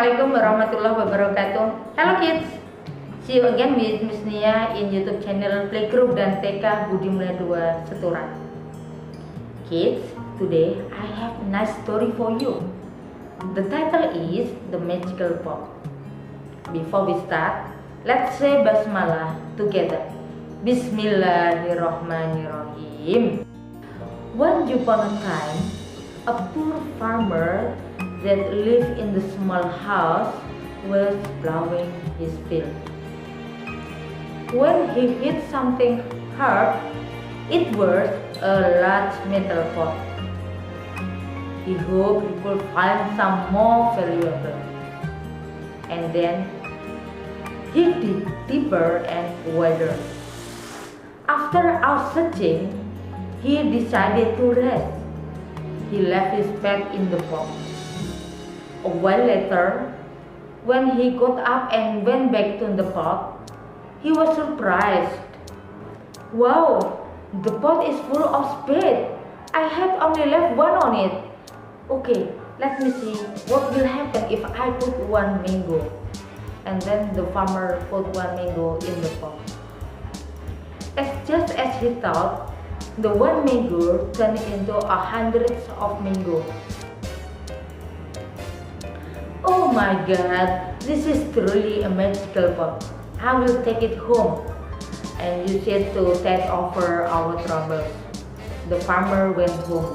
Assalamualaikum warahmatullahi wabarakatuh. Hello kids, see you again with Miss Nia in YouTube channel Playgroup dan TK Budi Mulia 2 Seturan. Kids, today I have a nice story for you. The title is The Magical Pot. Before we start, let's say basmalah together. Bismillahirrahmanirrahim. Once upon a time, a poor farmer that lived in the small house was plowing his field. When he hit something hard, it was a large metal pot. He hoped he could find some more valuable. And then he dig deeper and wider. After out searching, he decided to rest. He left his pet in the pot. A while later, when he got up and went back to the pot, he was surprised. Wow, the pot is full of spade. I had only left one on it. Okay, let me see what will happen if I put one mango. And then the farmer put one mango in the pot. Just as he thought, the one mango turned into hundreds of mangoes. Oh my God, this is truly a magical pot. I will take it home and use it to take over our troubles. The farmer went home.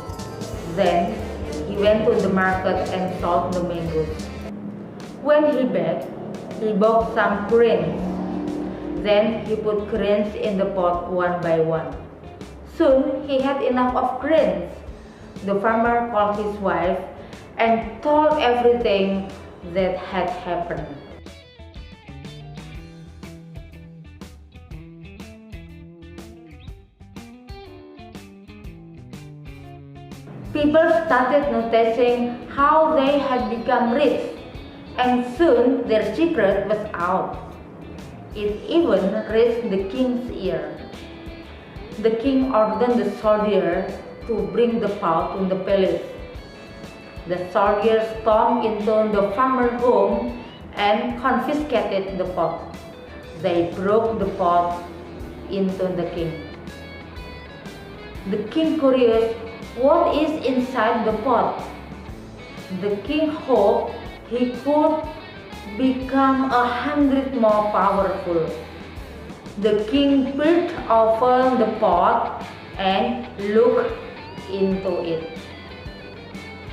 Then he went to the market and sold the mangoes. When he back, he bought some grains. Then he put grains in the pot one by one. Soon he had enough of grains. The farmer called his wife and told everything that had happened. People started noticing how they had become rich, and soon their secret was out. It even reached the king's ear. The king ordered the soldier to bring the pot to the palace. The soldiers stormed into the farmer's home and confiscated the pot. They broke the pot into the king. The king curious, what is inside the pot? The king hoped he could become 100 more powerful. The king peered over the pot and looked into it.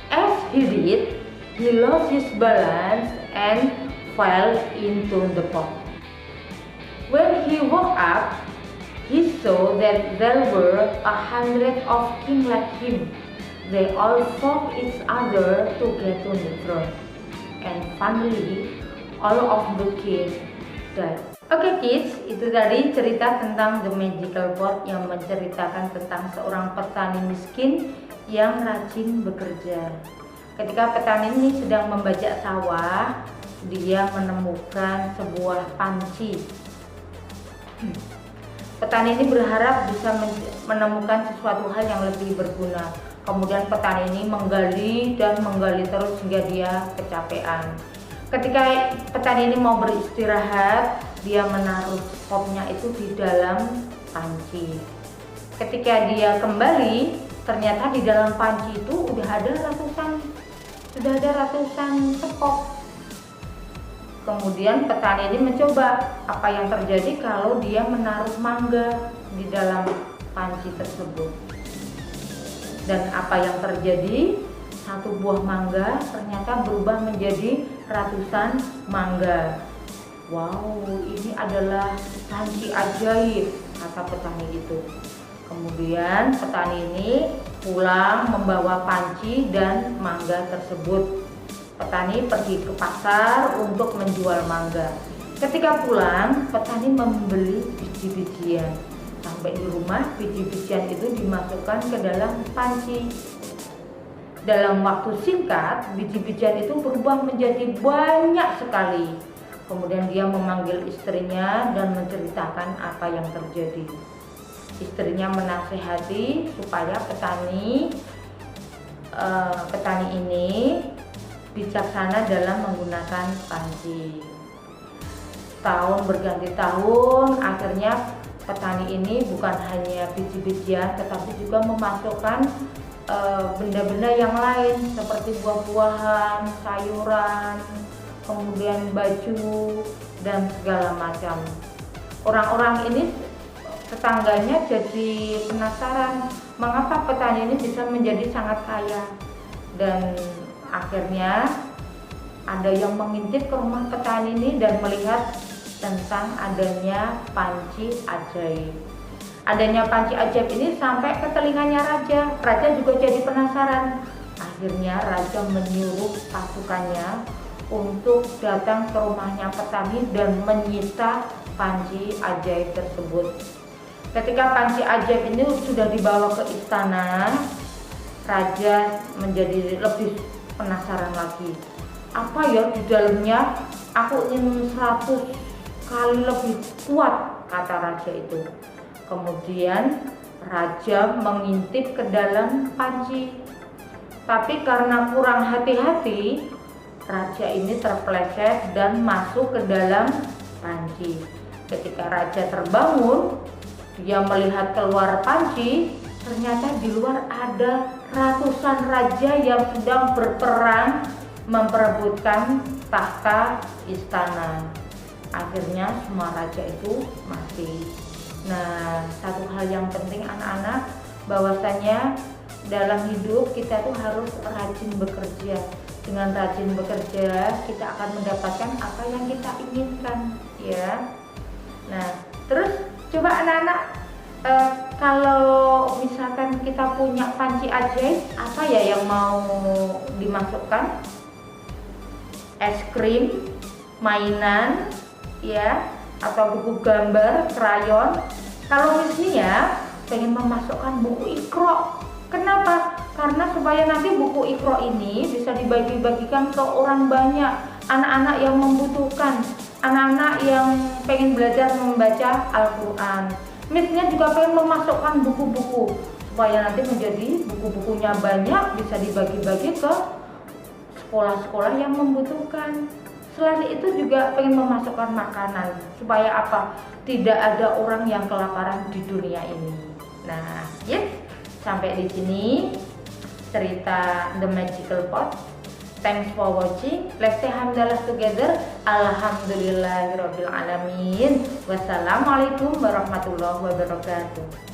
As he did, he lost his balance and fell into the pot. When he woke up, he saw that there were 100 of kings like him. They all fought each other to get on the throne. And finally, all of the kings died. Oke kids, itu tadi cerita tentang The Magical Pot yang menceritakan tentang seorang petani miskin yang rajin bekerja. Ketika petani ini sedang membajak sawah, dia menemukan sebuah panci. Petani ini berharap bisa menemukan sesuatu hal yang lebih berguna. Kemudian petani ini menggali dan menggali terus hingga dia kecapean. Ketika petani ini mau beristirahat, dia menaruh potnya itu di dalam panci. Ketika dia kembali, ternyata di dalam panci itu sudah ada ratusan tepok. Kemudian petani ini mencoba apa yang terjadi kalau dia menaruh mangga di dalam panci tersebut. Dan apa yang terjadi? Satu buah mangga ternyata berubah menjadi ratusan mangga. Wow, ini adalah panci ajaib, kata petani itu. Kemudian petani ini pulang membawa panci dan mangga tersebut. Petani pergi ke pasar untuk menjual mangga. Ketika pulang, petani membeli biji-bijian. Sampai di rumah, biji-bijian itu dimasukkan ke dalam panci. Dalam waktu singkat, biji-bijian itu berubah menjadi banyak sekali. Kemudian dia memanggil istrinya dan menceritakan apa yang terjadi. Istrinya menasihati supaya petani ini bijaksana dalam menggunakan panci. Tahun berganti tahun, akhirnya petani ini bukan hanya biji-bijian tetapi juga memasukkan benda-benda yang lain seperti buah-buahan, sayuran, kemudian baju dan segala macam. Orang-orang ini tetangganya jadi penasaran mengapa petani ini bisa menjadi sangat kaya, dan akhirnya ada yang mengintip ke rumah petani ini dan melihat tentang adanya panci ajaib. Adanya panci ajaib ini sampai ke telinganya raja. Raja juga jadi penasaran. Akhirnya raja menyuruh pasukannya untuk datang ke rumahnya petani dan menyita panci ajaib tersebut. Ketika panci ajaib ini sudah dibawa ke istana, raja menjadi lebih penasaran lagi. Apa ya di dalamnya? Aku ingin 100 kali lebih kuat, kata raja itu. Kemudian raja mengintip ke dalam panci, tapi karena kurang hati-hati, raja ini terpeleset dan masuk ke dalam panci. Ketika raja terbangun, dia melihat keluar panci, ternyata di luar ada ratusan raja yang sedang berperang memperebutkan tahta istana. Akhirnya semua raja itu mati. Nah, satu hal yang penting anak-anak, bahwasanya dalam hidup kita tuh harus rajin bekerja. Dengan rajin bekerja, kita akan mendapatkan apa yang kita inginkan, ya. Nah, terus coba anak-anak, kalau misalkan kita punya panci ajaib, apa ya yang mau dimasukkan? Es krim, mainan, ya, atau buku gambar, krayon. Kalau misalnya pengen memasukkan buku Iqra, kenapa? Karena supaya nanti buku Iqra ini bisa dibagi-bagikan ke orang banyak, anak-anak yang membutuhkan, anak-anak yang pengen belajar membaca Al-Quran. Misalnya juga pengen memasukkan buku-buku supaya nanti menjadi buku-bukunya banyak, bisa dibagi-bagi ke sekolah-sekolah yang membutuhkan. Selain itu juga pengen memasukkan makanan supaya apa? Tidak ada orang yang kelaparan di dunia ini. Nah, yes, sampai di sini cerita The Magical Pot. Thanks for watching. Let's say hamdalah together. Alhamdulillahirabbil alamin. Wassalamualaikum warahmatullahi wabarakatuh.